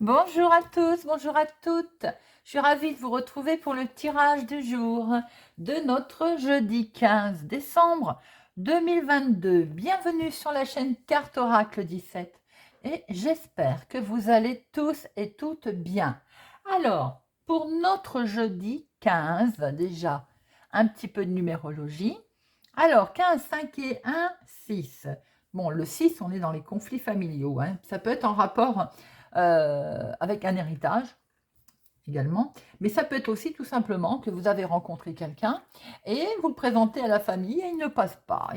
Bonjour à tous, bonjour à toutes. Je suis ravie de vous retrouver pour le tirage du jour de notre jeudi 15 décembre 2022. Bienvenue sur la chaîne Carte Oracle 17 et j'espère que vous allez tous et toutes bien. Alors, pour notre jeudi 15, déjà un petit peu de numérologie. Alors, 15, 5 et 1, 6. Bon, le 6, on est dans les conflits familiaux, hein. Ça peut être en rapport avec un héritage également, mais ça peut être aussi tout simplement que vous avez rencontré quelqu'un et vous le présentez à la famille et il ne passe pas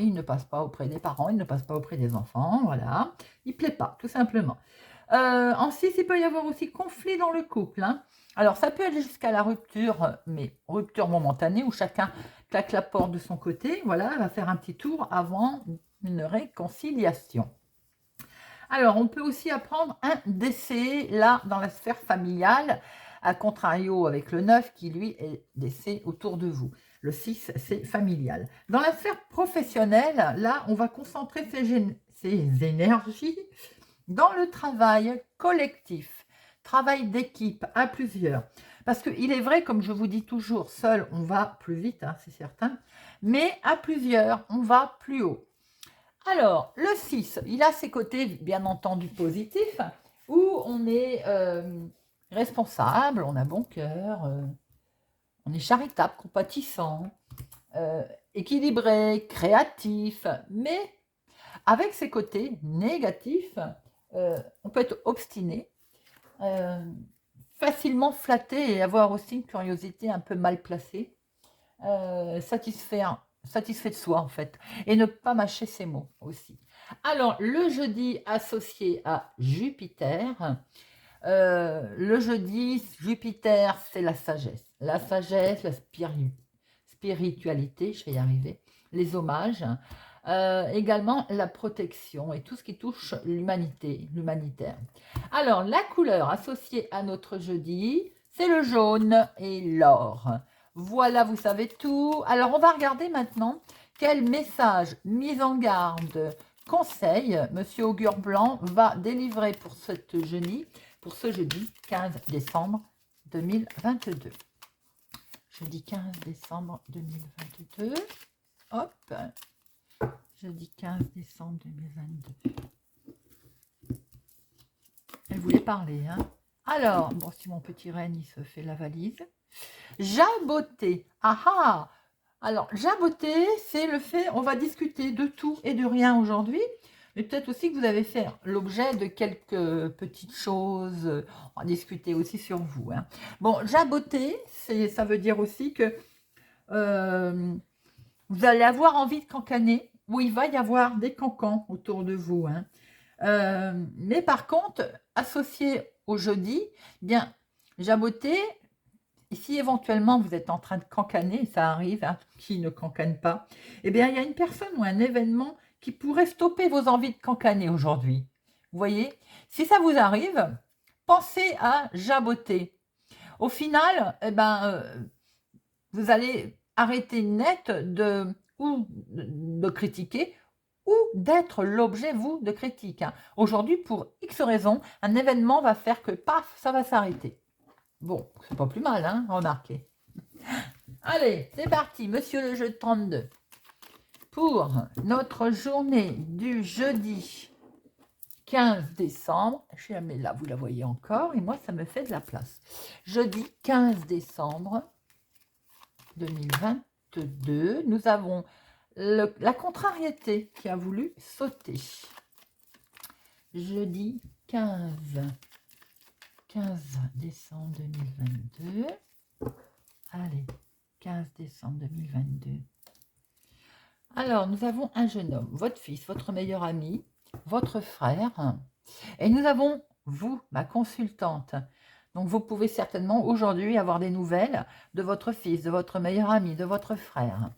auprès des parents, il ne passe pas auprès des enfants, voilà, il ne plaît pas, tout simplement. En 6, il peut y avoir aussi conflit dans le couple, hein. Alors, ça peut aller jusqu'à la rupture, mais rupture momentanée, où chacun claque la porte de son côté, voilà, va faire un petit tour avant une réconciliation. Alors, on peut aussi apprendre un décès, là, dans la sphère familiale, à contrario avec le 9 qui, lui, est décès autour de vous. Le 6, c'est familial. Dans la sphère professionnelle, là, on va concentrer ses énergies dans le travail collectif, travail d'équipe à plusieurs. Parce qu'il est vrai, comme je vous dis toujours, seul, on va plus vite, hein, c'est certain, mais à plusieurs, on va plus haut. Alors, le 6, il a ses côtés, bien entendu, positifs, où on est responsable, on a bon cœur, on est charitable, compatissant, équilibré, créatif, mais avec ses côtés négatifs, on peut être obstiné, euh, facilement flatté et avoir aussi une curiosité un peu mal placée, satisfait de soi en fait, et ne pas mâcher ses mots aussi. Alors, le jeudi associé à Jupiter, le jeudi, Jupiter, c'est la sagesse. La sagesse, la spiritualité, je vais y arriver, les hommages, également la protection et tout ce qui touche l'humanité, l'humanitaire. Alors, la couleur associée à notre jeudi, c'est le jaune et l'or. Voilà, vous savez tout. Alors, on va regarder maintenant quel message, mise en garde, conseil, Monsieur Augure Blanc va délivrer pour ce jeudi 15 décembre 2022. Jeudi 15 décembre 2022. Hop. Jeudi 15 décembre 2022. Elle voulait parler, hein. Alors, bon, si mon petit renne, il se fait la valise. Jaboter. Ah ah. Alors, jaboter, c'est le fait, on va discuter de tout et de rien aujourd'hui, mais peut-être aussi que vous avez fait l'objet de quelques petites choses. On va discuter aussi sur vous, hein. Bon, jaboter, ça veut dire aussi que euh, vous allez avoir envie de cancaner, ou il va y avoir des cancans autour de vous, hein. Mais par contre, associé au jeudi, eh bien, jaboter, et si éventuellement vous êtes en train de cancaner, ça arrive, hein, qui ne cancane pas, eh bien, il y a une personne ou un événement qui pourrait stopper vos envies de cancaner aujourd'hui. Vous voyez? Si ça vous arrive, pensez à jaboter. Au final, eh ben, vous allez arrêter net de critiquer ou d'être l'objet, vous, de critique, hein. Aujourd'hui, pour X raisons, un événement va faire que, paf, ça va s'arrêter. Bon, c'est pas plus mal, hein, remarquez. Allez, c'est parti, monsieur le jeu de 32. Pour notre journée du jeudi 15 décembre, je la mets là, vous la voyez encore, et moi, ça me fait de la place. Jeudi 15 décembre 2022, nous avons la contrariété qui a voulu sauter. Jeudi 15 décembre 2022. Allez, 15 décembre 2022. Alors, nous avons un jeune homme, votre fils, votre meilleur ami, votre frère. Et nous avons vous, ma consultante. Donc, vous pouvez certainement aujourd'hui avoir des nouvelles de votre fils, de votre meilleur ami, de votre frère,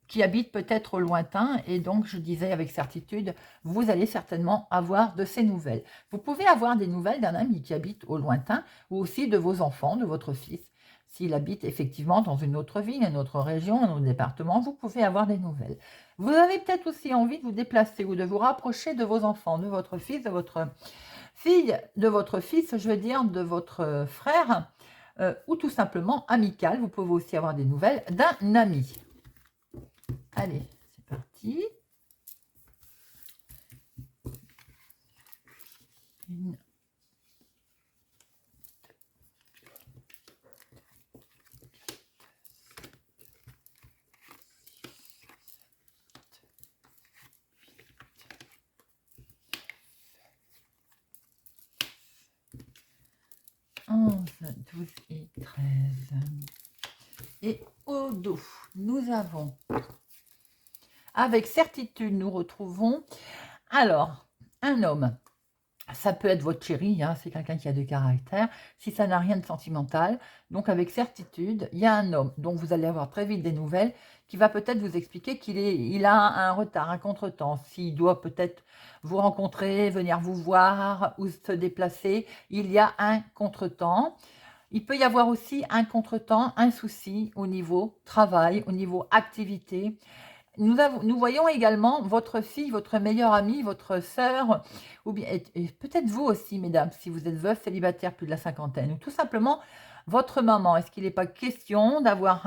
qui habite peut-être au lointain. Et donc, je disais avec certitude, vous allez certainement avoir de ces nouvelles. Vous pouvez avoir des nouvelles d'un ami qui habite au lointain ou aussi de vos enfants, de votre fils. S'il habite effectivement dans une autre ville, une autre région, un autre département, vous pouvez avoir des nouvelles. Vous avez peut-être aussi envie de vous déplacer ou de vous rapprocher de vos enfants, de votre fils, de votre Fille de votre fils, je veux dire, de votre frère, ou tout simplement amical. Vous pouvez aussi avoir des nouvelles d'un ami. Allez, c'est parti. Une, 11, 12 et 13. Et au dos, nous avons, avec certitude, nous retrouvons, alors, un homme. Ça peut être votre chéri, hein, c'est quelqu'un qui a du caractère, si ça n'a rien de sentimental. Donc avec certitude, il y a un homme dont vous allez avoir très vite des nouvelles, qui va peut-être vous expliquer il a un retard, un contretemps. S'il doit peut-être vous rencontrer, venir vous voir ou se déplacer, il y a un contretemps. Il peut y avoir aussi un contretemps, un souci au niveau travail, au niveau activité. Nous voyons également votre fille, votre meilleure amie, votre sœur, ou bien et peut-être vous aussi, mesdames, si vous êtes veuve, célibataire, plus de la cinquantaine, ou tout simplement votre maman. Est-ce qu'il n'est pas question d'avoir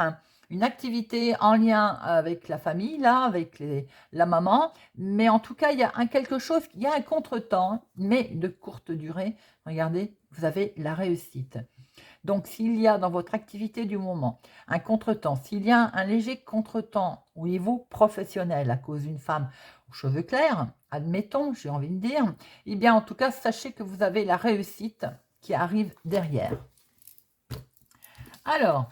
une activité en lien avec la famille, là, avec la maman, mais en tout cas, il y a quelque chose, il y a un contretemps, mais de courte durée. Regardez, vous avez la réussite. Donc, s'il y a dans votre activité du moment un contretemps, s'il y a un léger contretemps au niveau professionnel à cause d'une femme aux cheveux clairs, admettons, j'ai envie de dire, eh bien, en tout cas, sachez que vous avez la réussite qui arrive derrière. Alors,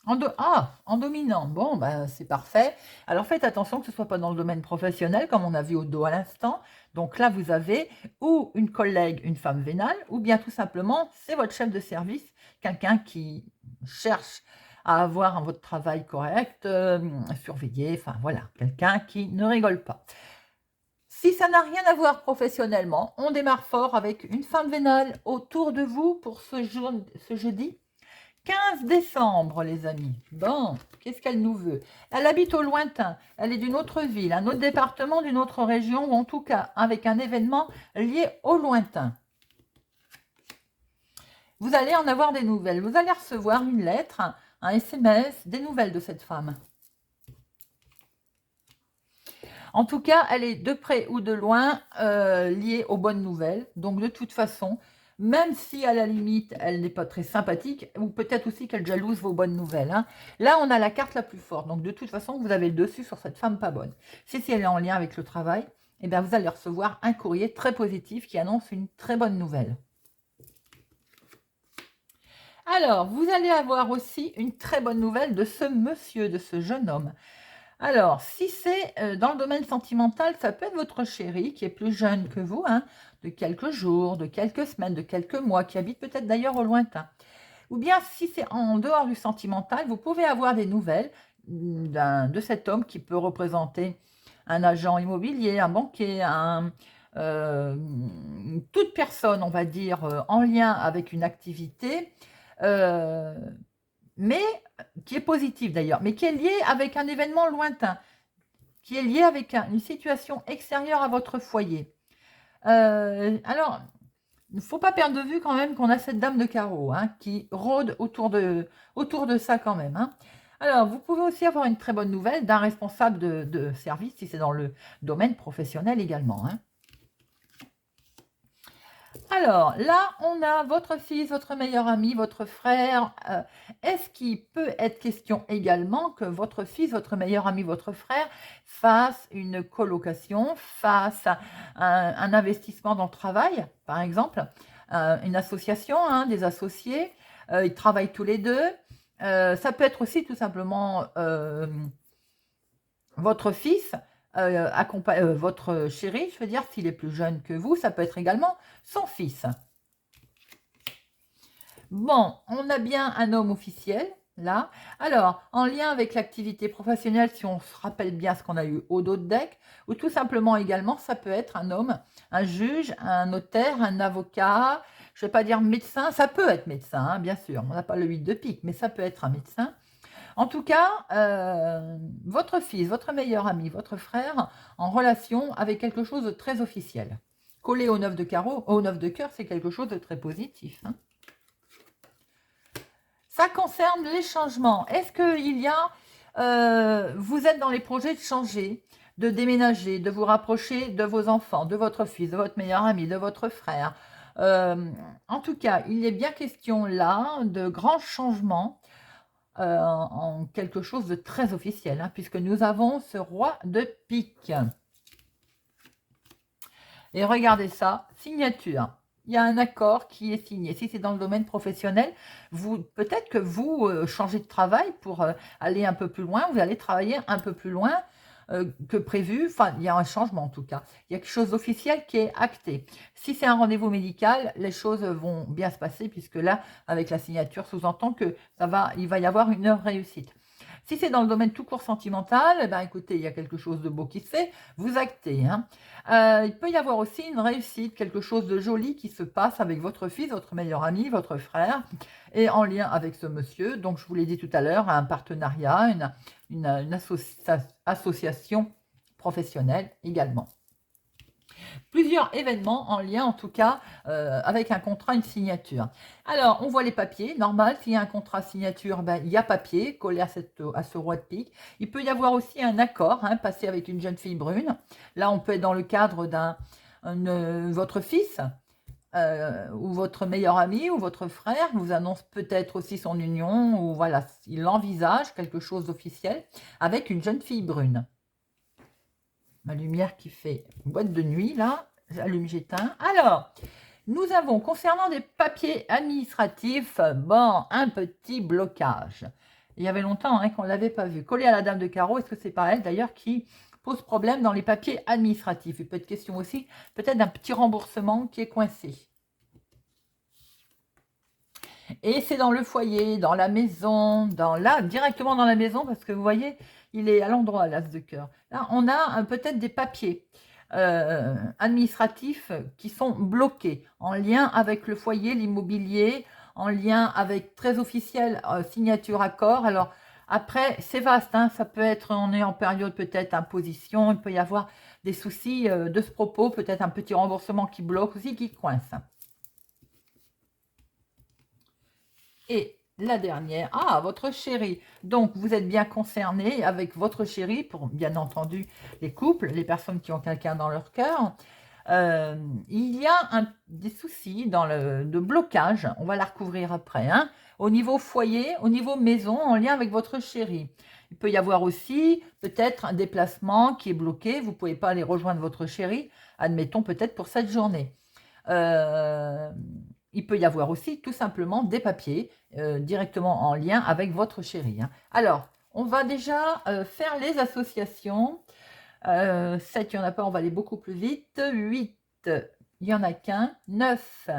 en dominant, bon, ben, c'est parfait. Alors, faites attention que ce ne soit pas dans le domaine professionnel, comme on a vu au dos à l'instant. Donc là, vous avez ou une collègue, une femme vénale, ou bien tout simplement, c'est votre chef de service, quelqu'un qui cherche à avoir votre travail correct, surveillé, enfin voilà, quelqu'un qui ne rigole pas. Si ça n'a rien à voir professionnellement, on démarre fort avec une femme vénale autour de vous pour ce jeudi 15 décembre, les amis. Bon, qu'est-ce qu'elle nous veut? Elle habite au lointain, elle est d'une autre ville, un autre département, d'une autre région, ou en tout cas avec un événement lié au lointain. Vous allez en avoir des nouvelles. Vous allez recevoir une lettre, un SMS, des nouvelles de cette femme. En tout cas, elle est de près ou de loin liée aux bonnes nouvelles. Donc, de toute façon, même si à la limite, elle n'est pas très sympathique, ou peut-être aussi qu'elle jalouse vos bonnes nouvelles. Hein. Là, on a la carte la plus forte. Donc, de toute façon, vous avez le dessus sur cette femme pas bonne. Si elle est en lien avec le travail, eh bien, vous allez recevoir un courrier très positif qui annonce une très bonne nouvelle. Alors, vous allez avoir aussi une très bonne nouvelle de ce monsieur, de ce jeune homme. Alors, si c'est dans le domaine sentimental, ça peut être votre chéri qui est plus jeune que vous, hein, de quelques jours, de quelques semaines, de quelques mois, qui habite peut-être d'ailleurs au lointain. Ou bien, si c'est en dehors du sentimental, vous pouvez avoir des nouvelles de cet homme qui peut représenter un agent immobilier, un banquier, toute personne, on va dire, en lien avec une activité, mais qui est positive d'ailleurs, mais qui est liée avec un événement lointain, qui est lié avec une situation extérieure à votre foyer. Alors, il ne faut pas perdre de vue quand même qu'on a cette dame de carreau hein, qui rôde autour de ça quand même. Hein. Alors, vous pouvez aussi avoir une très bonne nouvelle d'un responsable de service, si c'est dans le domaine professionnel également. Hein. Alors, là, on a votre fils, votre meilleur ami, votre frère. Est-ce qu'il peut être question également que votre fils, votre meilleur ami, votre frère fasse une colocation, fasse un investissement dans le travail, par exemple, une association, hein, des associés, ils travaillent tous les deux. Ça peut être aussi tout simplement votre fils, votre chéri, je veux dire, s'il est plus jeune que vous, ça peut être également son fils. Bon, on a bien un homme officiel, là. Alors, en lien avec l'activité professionnelle, si on se rappelle bien ce qu'on a eu au dos de deck, ou tout simplement également, ça peut être un homme, un juge, un notaire, un avocat, je ne vais pas dire médecin, ça peut être médecin, hein, bien sûr, on n'a pas le 8 de pique, mais ça peut être un médecin. En tout cas, votre fils, votre meilleur ami, votre frère, en relation avec quelque chose de très officiel. collé au 9 de carreau, au 9 de cœur, c'est quelque chose de très positif. Hein. Ça concerne les changements. Est-ce qu'il y a... vous êtes dans les projets de changer, de déménager, de vous rapprocher de vos enfants, de votre fils, de votre meilleur ami, de votre frère. En tout cas, il est bien question là de grands changements en quelque chose de très officiel, hein, puisque nous avons ce roi de pique. Et regardez ça, signature. Il y a un accord qui est signé. Si c'est dans le domaine professionnel, peut-être que vous changez de travail pour aller un peu plus loin, vous allez travailler un peu plus loin que prévu. Enfin, il y a un changement en tout cas. Il y a quelque chose d'officiel qui est acté. Si c'est un rendez-vous médical, les choses vont bien se passer puisque là, avec la signature, sous-entend que il va y avoir une réussite. Si c'est dans le domaine tout court sentimental, eh ben, écoutez, il y a quelque chose de beau qui se fait, vous actez. Hein. Il peut y avoir aussi une réussite, quelque chose de joli qui se passe avec votre fils, votre meilleur ami, votre frère, et en lien avec ce monsieur. Donc, je vous l'ai dit tout à l'heure, un partenariat, une association professionnelle également. Plusieurs événements en lien, en tout cas, avec un contrat, une signature. Alors, on voit les papiers. Normal, s'il y a un contrat signature, ben, il y a papier collé à ce roi de pique. Il peut y avoir aussi un accord, hein, passé avec une jeune fille brune. Là, on peut être dans le cadre votre fils, ou votre meilleur ami, ou votre frère, vous annonce peut-être aussi son union, ou voilà, il envisage quelque chose d'officiel avec une jeune fille brune. Ma lumière qui fait boîte de nuit, là, j'allume, j'éteins. Alors, nous avons, concernant des papiers administratifs, bon, un petit blocage. Il y avait longtemps qu'on ne l'avait pas vu. Collé à la dame de carreau, est-ce que c'est pas elle d'ailleurs qui pose problème dans les papiers administratifs? Il peut être question aussi peut-être d'un petit remboursement qui est coincé. Et c'est dans le foyer, dans la maison, directement dans la maison, parce que vous voyez, il est à l'endroit, l'as de cœur. Là, on a peut-être des papiers administratifs qui sont bloqués, en lien avec le foyer, l'immobilier, en lien avec très officiel, signature, accord. Alors, après, c'est vaste, hein, ça peut être, on est en période peut-être imposition, il peut y avoir des soucis de ce propos, peut-être un petit remboursement qui bloque aussi, qui coince. Et la dernière, votre chéri. Donc, vous êtes bien concerné avec votre chéri, pour bien entendu les couples, les personnes qui ont quelqu'un dans leur cœur. Il y a des soucis de blocage, on va la recouvrir après, hein, au niveau foyer, au niveau maison, en lien avec votre chéri. Il peut y avoir aussi peut-être un déplacement qui est bloqué, vous ne pouvez pas aller rejoindre votre chéri, admettons peut-être pour cette journée. Il peut y avoir aussi tout simplement des papiers directement en lien avec votre chéri. Hein. Alors, on va déjà faire les associations. 7, il n'y en a pas, on va aller beaucoup plus vite. 8, il n'y en a qu'un. 9,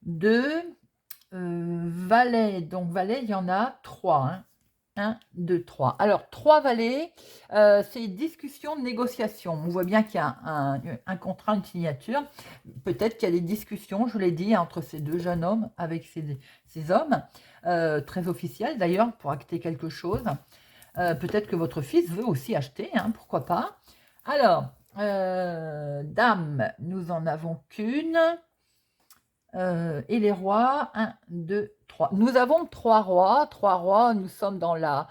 2, valet. Donc, valet, il y en a 3. Hein. 1, 2, 3. Alors, 3 valets, c'est discussion, négociation. On voit bien qu'il y a un contrat, une signature. Peut-être qu'il y a des discussions, je vous l'ai dit, entre ces deux jeunes hommes, avec ces hommes, très officiels d'ailleurs, pour acter quelque chose. Peut-être que votre fils veut aussi acheter, hein, pourquoi pas. Alors, dame, nous en avons qu'une. Et les rois, 1, 2, 3. Nous avons 3 rois. 3 rois, nous sommes dans la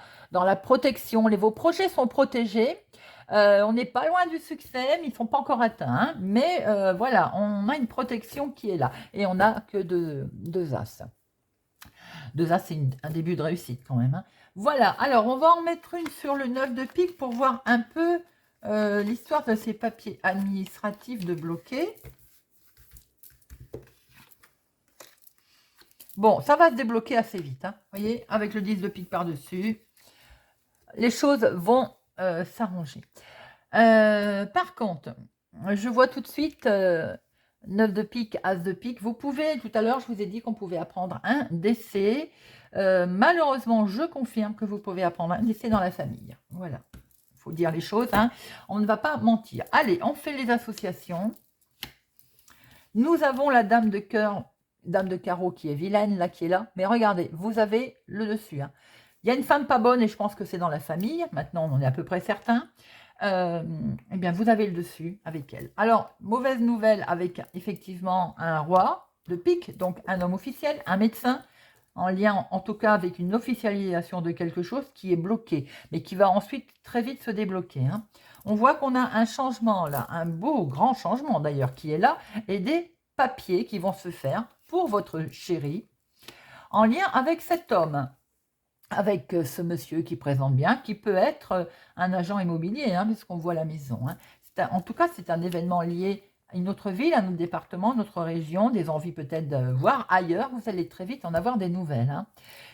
protection. Vos projets sont protégés. On n'est pas loin du succès, mais ils ne sont pas encore atteints. Hein. Mais voilà, on a une protection qui est là. Et on n'a que deux as. 2 as, c'est un début de réussite quand même. Hein. Voilà, alors on va en mettre une sur le 9 de pique pour voir un peu l'histoire de ces papiers administratifs de bloquer. Bon, ça va se débloquer assez vite, hein. Vous voyez, avec le 10 de pique par-dessus, les choses vont s'arranger. Par contre, je vois tout de suite 9 de pique, as de pique. Vous pouvez, tout à l'heure, je vous ai dit qu'on pouvait apprendre un décès. Malheureusement, je confirme que vous pouvez apprendre un décès dans la famille. Voilà, il faut dire les choses, hein. On ne va pas mentir. Allez, on fait les associations. Nous avons la dame de cœur, dame de carreau qui est vilaine, là, qui est là. Mais regardez, vous avez le dessus. Hein. Il y a une femme pas bonne et je pense que c'est dans la famille. Maintenant, on en est à peu près certain. eh bien, vous avez le dessus avec elle. Alors, mauvaise nouvelle avec effectivement un roi de pique, donc un homme officiel, un médecin, en lien en tout cas avec une officialisation de quelque chose qui est bloqué, mais qui va ensuite très vite se débloquer. Hein. On voit qu'on a un changement là, un beau grand changement d'ailleurs qui est là, et des papiers qui vont se faire pour votre chéri, en lien avec cet homme, avec ce monsieur qui présente bien, qui peut être un agent immobilier, hein, puisqu'on voit la maison. Hein. En tout cas, c'est un événement lié à une autre ville, à notre département, notre région, des envies peut-être de voir ailleurs. Vous allez très vite en avoir des nouvelles. Hein.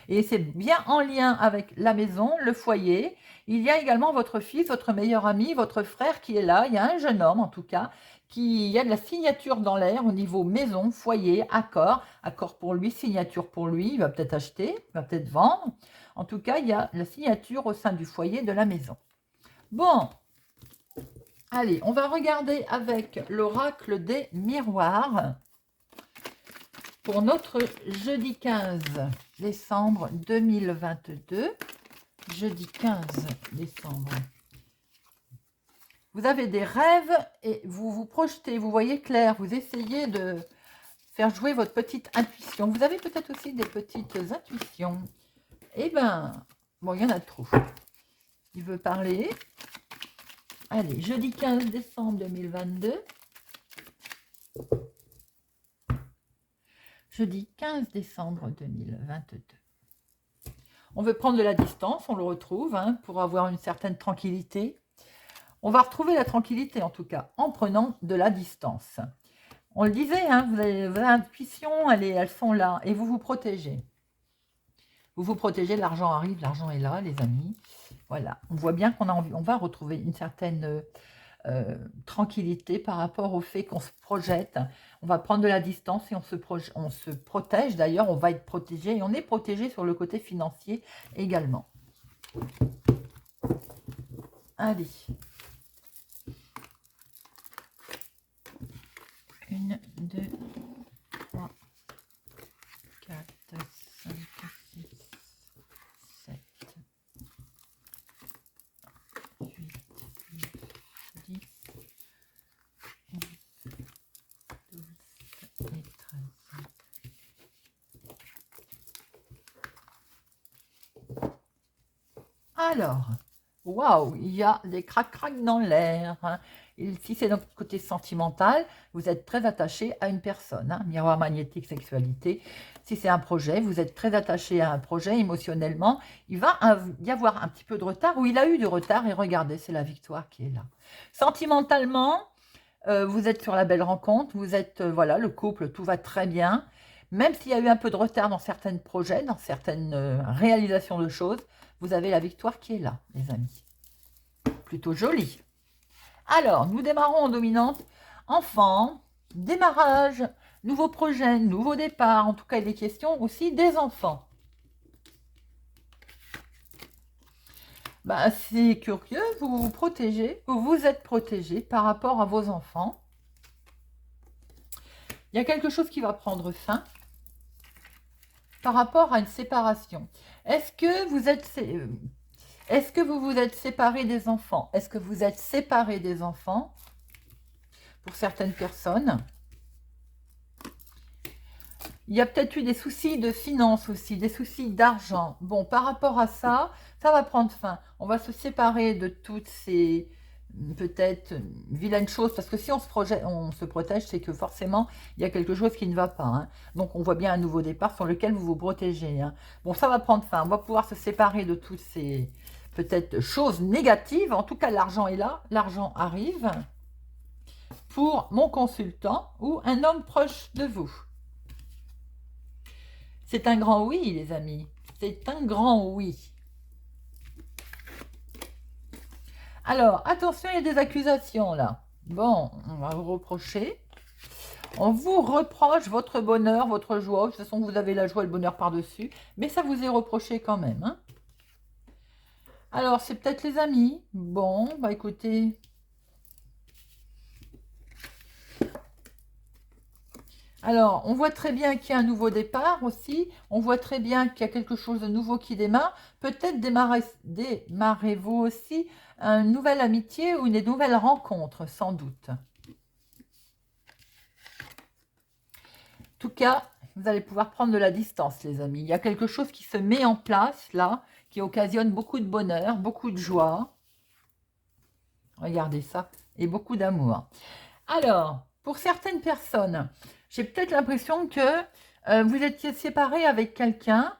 Et c'est bien en lien avec la maison, le foyer. Il y a également votre fils, votre meilleur ami, votre frère qui est là. Il y a un jeune homme, en tout cas, il y a de la signature dans l'air au niveau maison, foyer, accord. Accord pour lui, signature pour lui. Il va peut-être acheter, il va peut-être vendre. En tout cas, il y a la signature au sein du foyer de la maison. Bon, allez, on va regarder avec l'oracle des miroirs pour notre jeudi 15 décembre 2022. Jeudi 15 décembre. Vous avez des rêves et vous vous projetez, vous voyez clair, vous essayez de faire jouer votre petite intuition. Vous avez peut-être aussi des petites intuitions. Eh bien, bon, il y en a trop. Il veut parler. Allez, jeudi 15 décembre 2022. Jeudi 15 décembre 2022. On veut prendre de la distance, on le retrouve, hein, pour avoir une certaine tranquillité. On va retrouver la tranquillité, en tout cas, en prenant de la distance. On le disait, hein, vous avez l'intuition, elles sont là, et vous vous protégez. Vous vous protégez, l'argent arrive, l'argent est là, les amis. Voilà, on voit bien qu'on a envie, on va retrouver une certaine tranquillité par rapport au fait qu'on se projette. On va prendre de la distance et on se protège. D'ailleurs, on va être protégé et on est protégé sur le côté financier également. Allez. 1, 2, 3, 4, 5, 6, 7, 8, 9, 10, 11, 12 et 13. Alors, waouh, il y a des crac-crac dans l'air. Hein. Si c'est notre côté sentimental, vous êtes très attaché à une personne. Hein, miroir magnétique, sexualité. Si c'est un projet, vous êtes très attaché à un projet émotionnellement. Il va y avoir un petit peu de retard, ou il a eu du retard, et regardez, c'est la victoire qui est là. Sentimentalement, vous êtes sur la belle rencontre, vous êtes, voilà, le couple, tout va très bien. Même s'il y a eu un peu de retard dans certains projets, dans certaines réalisations de choses, vous avez la victoire qui est là, les amis. Plutôt joli. Alors, nous démarrons en dominante. Enfant, démarrage, nouveau projet, nouveau départ. En tout cas, il est question aussi des enfants. Bah, c'est curieux, vous vous protégez, vous vous êtes protégé par rapport à vos enfants. Il y a quelque chose qui va prendre fin par rapport à une séparation. Est-ce que vous vous êtes séparé des enfants? Est-ce que vous êtes séparé des enfants? Pour certaines personnes. Il y a peut-être eu des soucis de finances aussi, des soucis d'argent. Bon, par rapport à ça, ça va prendre fin. On va se séparer de toutes ces, peut-être, vilaines choses. Parce que si on se protège, c'est que forcément, il y a quelque chose qui ne va pas. Hein. Donc, on voit bien un nouveau départ sur lequel vous vous protégez. Hein. Bon, ça va prendre fin. On va pouvoir se séparer de toutes ces, peut-être, choses négatives. En tout cas, l'argent est là. L'argent arrive pour mon consultant ou un homme proche de vous. C'est un grand oui, les amis. C'est un grand oui. Alors, attention, il y a des accusations, là. Bon, on va vous reprocher. On vous reproche votre bonheur, votre joie. De toute façon, vous avez la joie et le bonheur par-dessus. Mais ça vous est reproché quand même. Hein. Alors, c'est peut-être les amis. Bon, bah écoutez... Alors, on voit très bien qu'il y a un nouveau départ aussi. On voit très bien qu'il y a quelque chose de nouveau qui démarre. Peut-être démarrez-vous aussi une nouvelle amitié ou une nouvelle rencontre, sans doute. En tout cas, vous allez pouvoir prendre de la distance, les amis. Il y a quelque chose qui se met en place, là, qui occasionne beaucoup de bonheur, beaucoup de joie. Regardez ça. Et beaucoup d'amour. Alors, pour certaines personnes, j'ai peut-être l'impression que vous étiez séparés avec quelqu'un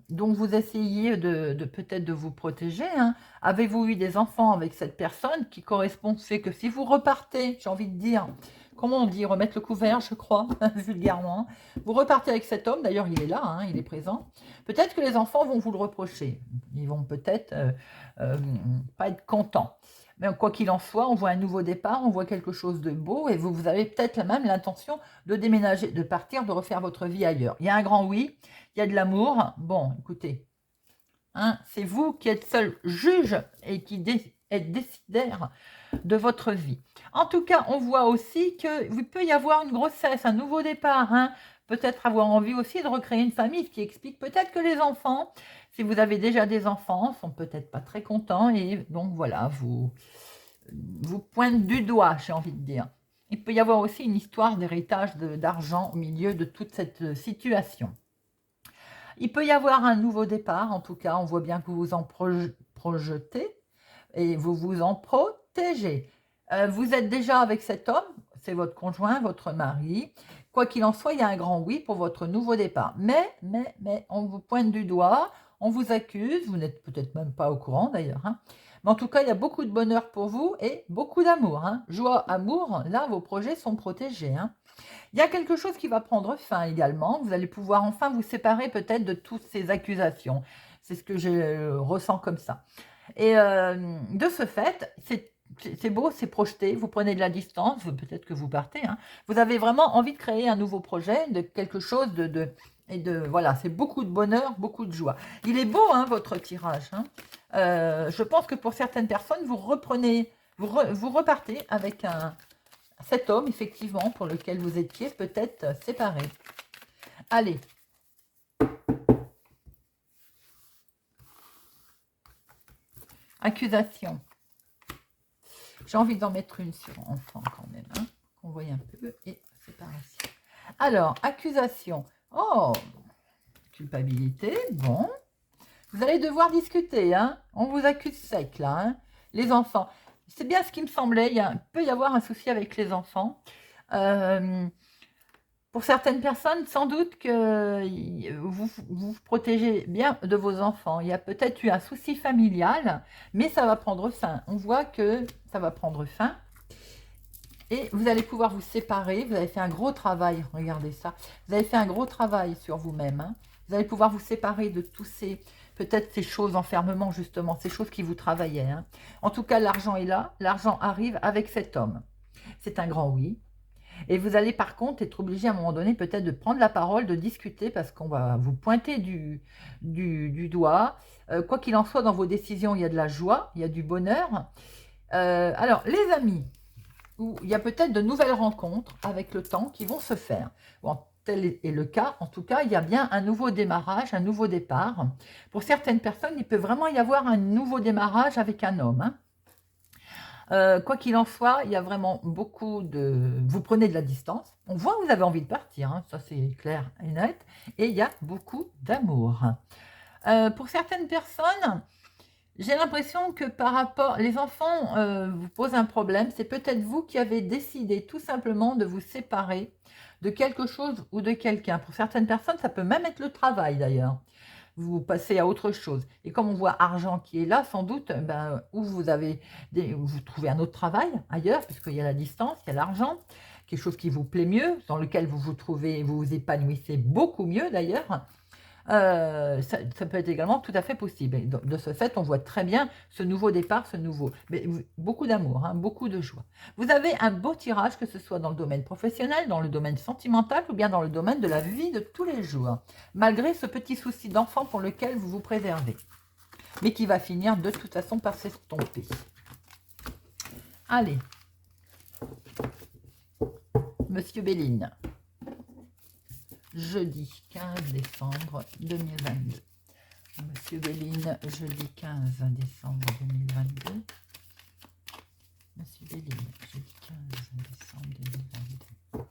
dont vous essayez de peut-être de vous protéger. Hein. Avez-vous eu des enfants avec cette personne qui correspond au fait que si vous repartez, j'ai envie de dire, comment on dit, remettre le couvert, je crois, vulgairement, vous repartez avec cet homme, d'ailleurs il est là, hein, il est présent, peut-être que les enfants vont vous le reprocher. Ils vont peut-être pas être contents. Mais quoi qu'il en soit, on voit un nouveau départ, on voit quelque chose de beau et vous avez peut-être même l'intention de déménager, de partir, de refaire votre vie ailleurs. Il y a un grand oui, il y a de l'amour. Bon, écoutez, hein, c'est vous qui êtes seul juge et qui êtes décidaire de votre vie. En tout cas, on voit aussi qu'il peut y avoir une grossesse, un nouveau départ, hein, peut-être avoir envie aussi de recréer une famille, ce qui explique peut-être que les enfants, si vous avez déjà des enfants, sont peut-être pas très contents et donc voilà, vous pointez du doigt, j'ai envie de dire. Il peut y avoir aussi une histoire d'héritage d'argent au milieu de toute cette situation. Il peut y avoir un nouveau départ, en tout cas, on voit bien que vous vous en projetez et vous vous en protégez. Vous êtes déjà avec cet homme, c'est votre conjoint, votre mari. Quoi qu'il en soit, il y a un grand oui pour votre nouveau départ. Mais, on vous pointe du doigt, on vous accuse, vous n'êtes peut-être même pas au courant d'ailleurs. Hein. Mais en tout cas, il y a beaucoup de bonheur pour vous et beaucoup d'amour. Hein. Joie, amour, là, vos projets sont protégés. Hein. Il y a quelque chose qui va prendre fin également. Vous allez pouvoir enfin vous séparer peut-être de toutes ces accusations. C'est ce que je ressens comme ça. Et de ce fait, c'est beau, c'est projeté, vous prenez de la distance, peut-être que vous partez. Hein. Vous avez vraiment envie de créer un nouveau projet, de quelque chose voilà, c'est beaucoup de bonheur, beaucoup de joie. Il est beau, hein, votre tirage. Hein. Je pense que pour certaines personnes, vous reprenez, vous repartez avec cet homme, effectivement, pour lequel vous étiez peut-être séparés. Allez. Accusation. J'ai envie d'en mettre une sur enfant quand même, hein, qu'on voit un peu, et séparation. Alors, accusation. Oh, culpabilité, bon. Vous allez devoir discuter, hein. On vous accuse sec, là, hein. Les enfants. C'est bien ce qui me semblait, il peut y avoir un souci avec les enfants. Pour certaines personnes, sans doute que vous vous protégez bien de vos enfants. Il y a peut-être eu un souci familial, mais ça va prendre fin. On voit que ça va prendre fin. Et vous allez pouvoir vous séparer. Vous avez fait un gros travail, regardez ça. Vous avez fait un gros travail sur vous-même. Hein. Vous allez pouvoir vous séparer de tous ces, peut-être ces choses, enfermement justement, ces choses qui vous travaillaient. Hein. En tout cas, l'argent est là. L'argent arrive avec cet homme. C'est un grand oui. Et vous allez par contre être obligé à un moment donné peut-être de prendre la parole, de discuter parce qu'on va vous pointer du doigt. Quoi qu'il en soit, dans vos décisions, il y a de la joie, il y a du bonheur. Alors, les amis, il y a peut-être de nouvelles rencontres avec le temps qui vont se faire. Bon, tel est le cas. En tout cas, il y a bien un nouveau démarrage, un nouveau départ. Pour certaines personnes, il peut vraiment y avoir un nouveau démarrage avec un homme. Hein. Quoi qu'il en soit, il y a vraiment beaucoup de... Vous prenez de la distance. On voit que vous avez envie de partir, hein, ça c'est clair et net. Et il y a beaucoup d'amour. Pour certaines personnes, j'ai l'impression que par rapport... Les enfants vous posent un problème. C'est peut-être vous qui avez décidé tout simplement de vous séparer de quelque chose ou de quelqu'un. Pour certaines personnes, ça peut même être le travail d'ailleurs. Vous passez à autre chose. Et comme on voit argent qui est là, sans doute, ben, ou vous trouvez un autre travail ailleurs, puisqu'il y a la distance, il y a l'argent, quelque chose qui vous plaît mieux, dans lequel vous vous épanouissez beaucoup mieux d'ailleurs. Ça peut être également tout à fait possible. Et de ce fait, on voit très bien ce nouveau départ, mais beaucoup d'amour, hein, beaucoup de joie. Vous avez un beau tirage, que ce soit dans le domaine professionnel, dans le domaine sentimental ou bien dans le domaine de la vie de tous les jours, malgré ce petit souci d'enfant pour lequel vous vous préservez, mais qui va finir de toute façon par s'estomper. Allez, Monsieur Béline. Jeudi 15 décembre 2022. Monsieur Béline, jeudi 15 décembre 2022. Monsieur Béline, jeudi 15 décembre 2022.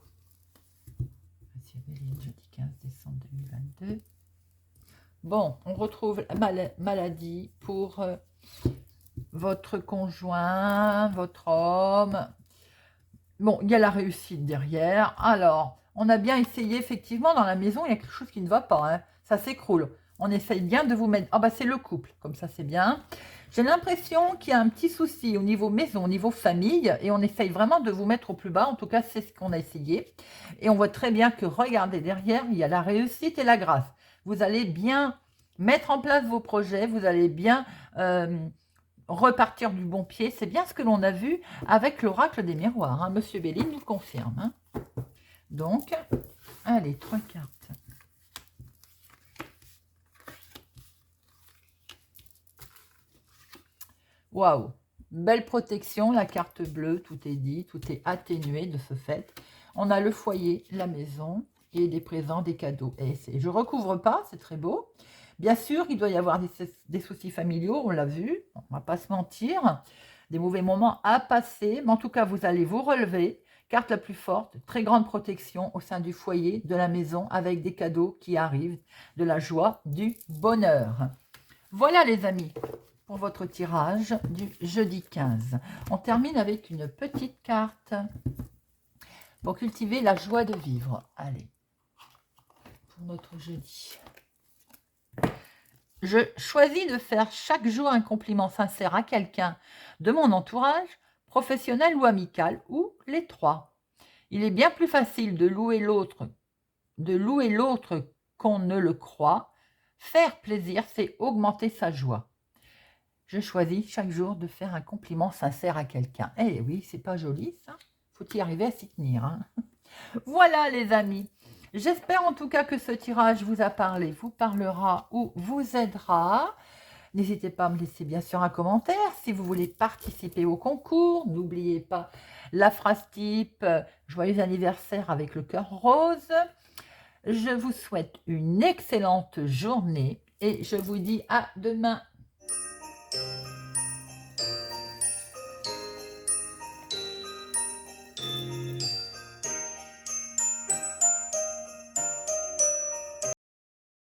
Monsieur Béline, jeudi 15 décembre 2022. Bon, on retrouve la maladie pour votre conjoint, votre homme. Bon, il y a la réussite derrière. Alors, on a bien essayé, effectivement, dans la maison, il y a quelque chose qui ne va pas. Hein. Ça s'écroule. On essaye bien de vous mettre... Ah bah c'est le couple, comme ça c'est bien. J'ai l'impression qu'il y a un petit souci au niveau maison, au niveau famille, et on essaye vraiment de vous mettre au plus bas. En tout cas, c'est ce qu'on a essayé. Et on voit très bien que, regardez, derrière, il y a la réussite et la grâce. Vous allez bien mettre en place vos projets, vous allez bien... repartir du bon pied, c'est bien ce que l'on a vu avec l'oracle des miroirs. Hein. Monsieur Béline nous confirme. Hein. Donc, allez, 3 cartes. Waouh, belle protection, la carte bleue, tout est dit, tout est atténué de ce fait. On a le foyer, la maison et des présents, des cadeaux. Et je recouvre pas, c'est très beau. Bien sûr, il doit y avoir des soucis familiaux, on l'a vu, on ne va pas se mentir, des mauvais moments à passer, mais en tout cas, vous allez vous relever. Carte la plus forte, très grande protection au sein du foyer, de la maison, avec des cadeaux qui arrivent, de la joie, du bonheur. Voilà les amis, pour votre tirage du jeudi 15. On termine avec une petite carte pour cultiver la joie de vivre. Allez, pour notre jeudi. Je choisis de faire chaque jour un compliment sincère à quelqu'un de mon entourage, professionnel ou amical, ou les trois. Il est bien plus facile de louer l'autre qu'on ne le croit. Faire plaisir, c'est augmenter sa joie. Je choisis chaque jour de faire un compliment sincère à quelqu'un. Eh oui, c'est pas joli ça. Faut y arriver à s'y tenir. Hein. Voilà les amis. J'espère en tout cas que ce tirage vous a parlé, vous parlera ou vous aidera. N'hésitez pas à me laisser bien sûr un commentaire si vous voulez participer au concours. N'oubliez pas la phrase type « Joyeux anniversaire avec le cœur rose ». Je vous souhaite une excellente journée et je vous dis à demain.